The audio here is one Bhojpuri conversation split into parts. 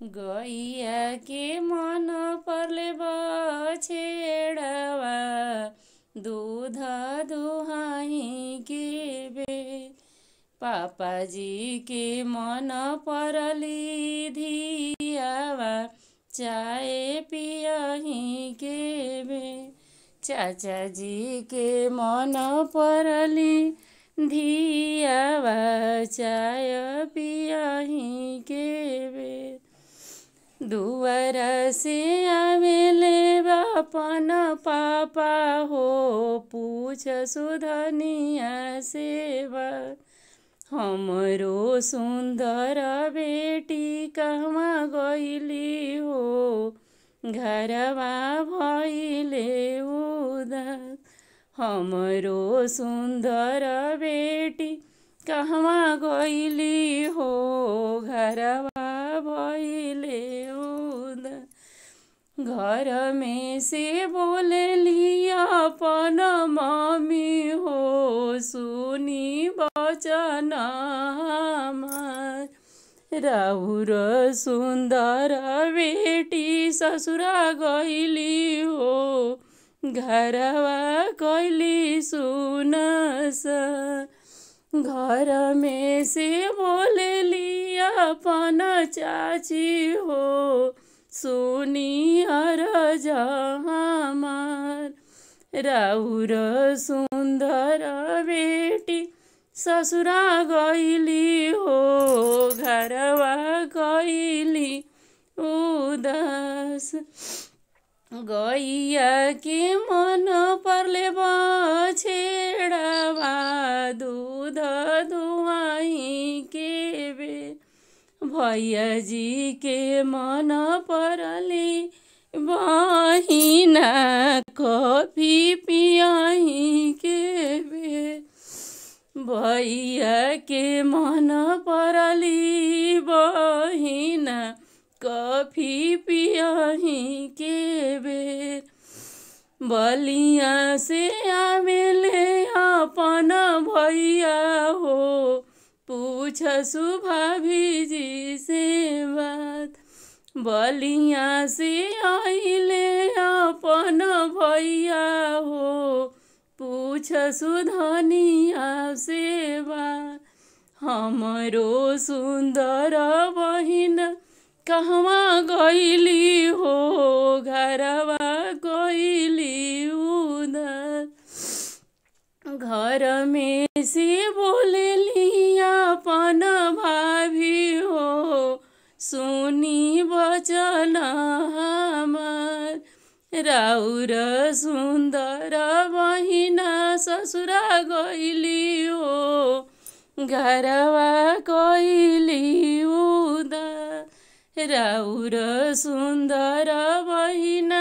गैया के मन परले बछेड़वा दूध दुहाई के बे। पापाजी के मन परली धियावा चाय पियही के बे। चाचा जी के मन परली धियावा चाय पियही के बे। दुआर से आवेले अपन पापा हो पूछ सुधनिया सेवा। हमरो सुंदर बेटी कहवा गईली हो घरवा भइले उदास। हमरो सुंदर बेटी कहवा गईली हो घरवा भइले उदास। घर में से बोलेली अपन मम्मी हो सुनी वचन हमार। राउर सुंदर बेटी ससुरा गईली हो घरवा कैली सुनस। घर में से बोलेली अपन चाची हो सुनी अरज हमार। राउर सुंदर बेटी ससुरा गईली हो घरवा कैली उदास। गैया के मन परले बछेड़वा दूध दुहाई के बे। भैया जी के मन परली बहिना कॉफी पियही के बे। भैया के मन परली बहिना कॉफी पियही के बे। बलिया से आवेले अपन भैया हो पूछ सुभाभी जी से बात। बलिया से आइले अपन भैया हो पूछ सुधनिया से बात। हमरो सुंदर बहिन कहवा गईली हो घरवा गईली उदास। घर में से बोलेली अपन भाभी हो सुनी वचन हमार। राउर सुंदर बहिना ससुरा गईली हो घरवा कैली उदास। राउर सुंदर बहिना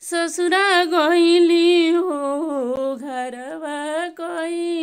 ससुरा गईली हो घरवा कैली